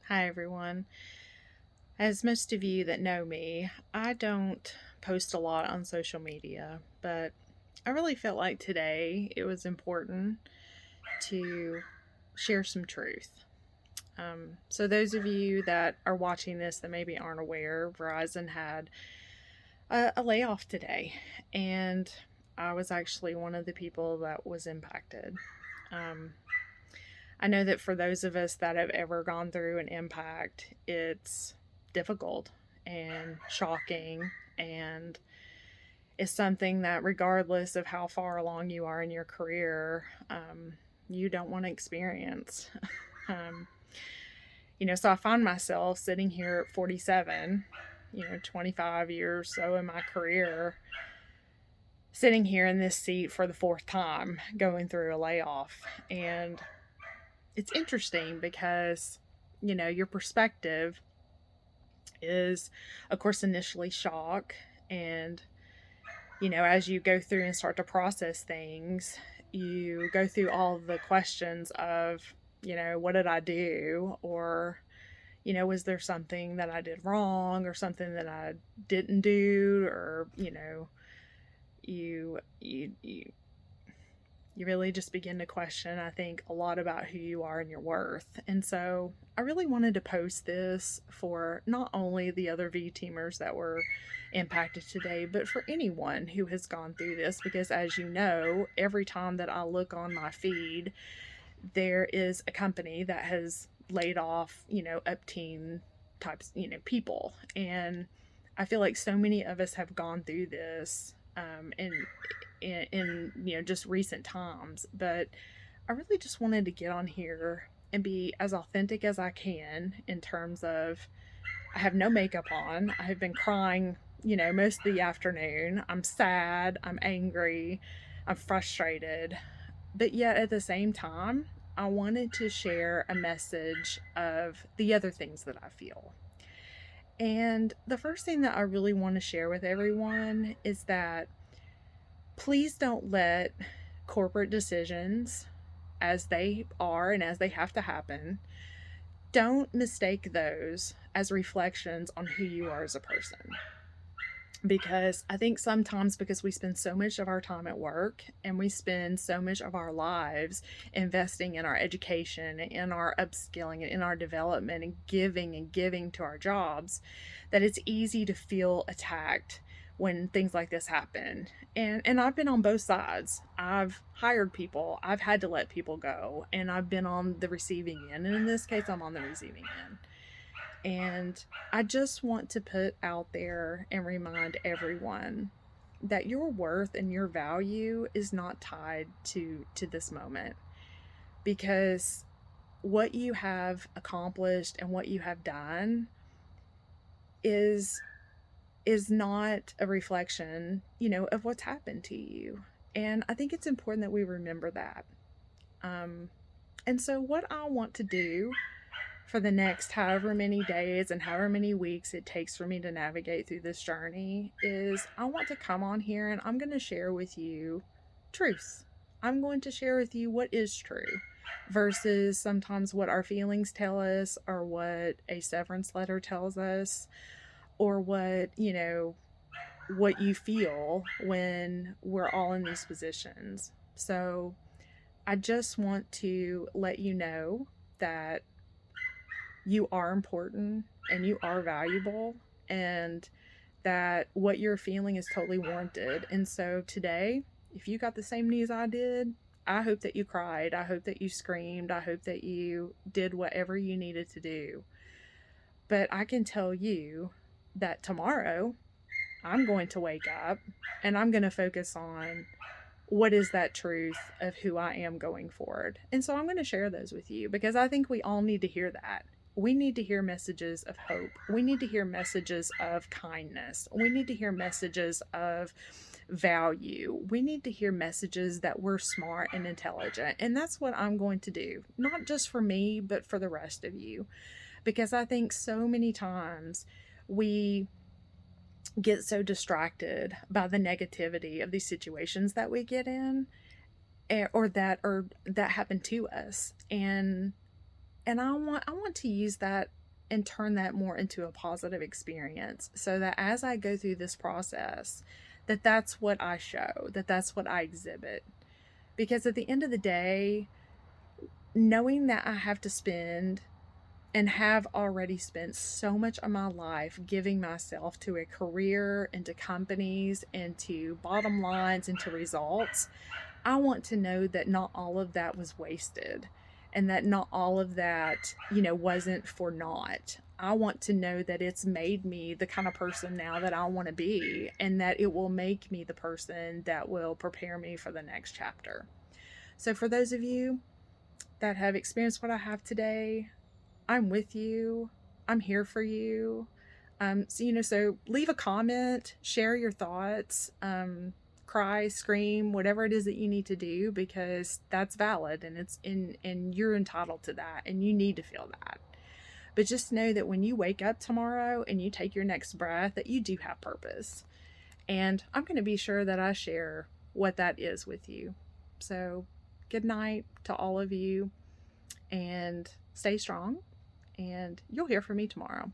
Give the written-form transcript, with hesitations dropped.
Hi, everyone. As most of you that know me, I don't post a lot on social media, but I really felt like today it was important to share some truth. So, those of you that are watching this that maybe aren't aware, Verizon had a layoff today, and I was actually one of the people that was impacted. Um, I know that for those of us that have ever gone through an impact, it's difficult and shocking, and it's something that, regardless of how far along you are in your career, you don't want to experience. um, so I find myself sitting here at 47, 25 years so in my career, sitting here in this seat for the fourth time going through a layoff. And it's interesting because your perspective is, of course, initially shock, and as you go through and start to process things, you go through all the questions of, what did I do, or was there something that I did wrong, or something that I didn't do, or you you really just begin to question, I think, a lot about who you are and your worth. And so I really wanted to post this for not only the other V teamers that were impacted today, but for anyone who has gone through this, because as you know, every time that I look on my feed, there is a company that has laid off, up teen types, people. And I feel like so many of us have gone through this, in just recent times. But I really just wanted to get on here and be as authentic as I can in terms of, I have no makeup on. I have been crying, most of the afternoon. I'm sad, I'm angry, I'm frustrated. But yet at the same time, I wanted to share a message of the other things that I feel. And the first thing that I really want to share with everyone is that please don't let corporate decisions, as they are and as they have to happen, don't mistake those as reflections on who you are as a person. Because I think sometimes, because we spend so much of our time at work and we spend so much of our lives investing in our education, in our upskilling, and in our development, and giving to our jobs, that it's easy to feel attacked when things like this happen. And I've been on both sides. I've hired people, I've had to let people go, and I've been on the receiving end. And in this case, I'm on the receiving end. And I just want to put out there and remind everyone that your worth and your value is not tied to this moment, because what you have accomplished and what you have done is not a reflection, of what's happened to you. And I think it's important that we remember that. Um, and so what I want to do for the next however many days and however many weeks it takes for me to navigate through this journey is, I want to come on here and I'm going to share with you truth. I'm going to share with you what is true versus sometimes what our feelings tell us, or what a severance letter tells us, or what you feel when we're all in these positions. So I just want to let you know that you are important and you are valuable, and that what you're feeling is totally warranted. And so today, if you got the same news I did, I hope that you cried. I hope that you screamed. I hope that you did whatever you needed to do. But I can tell you that tomorrow I'm going to wake up and I'm going to focus on what is that truth of who I am going forward. And so I'm going to share those with you, because I think we all need to hear that. We need to hear messages of hope. We need to hear messages of kindness. We need to hear messages of value. We need to hear messages that we're smart and intelligent. And that's what I'm going to do, not just for me, but for the rest of you. Because I think so many times we get so distracted by the negativity of these situations that we get in, or that happen to us. And I want to use that and turn that more into a positive experience, so that as I go through this process, that's what I show, that's what I exhibit. Because at the end of the day, knowing that I have to spend and have already spent so much of my life giving myself to a career and to companies and to bottom lines and to results, I want to know that not all of that was wasted, and that not all of that, wasn't for naught. I want to know that it's made me the kind of person now that I want to be, and that it will make me the person that will prepare me for the next chapter. So, for those of you that have experienced what I have today, I'm with you. I'm here for you. So leave a comment, share your thoughts, cry, scream, whatever it is that you need to do, because that's valid, and and you're entitled to that, and you need to feel that. But just know that when you wake up tomorrow and you take your next breath, that you do have purpose. And I'm going to be sure that I share what that is with you. So, good night to all of you, and stay strong, and you'll hear from me tomorrow.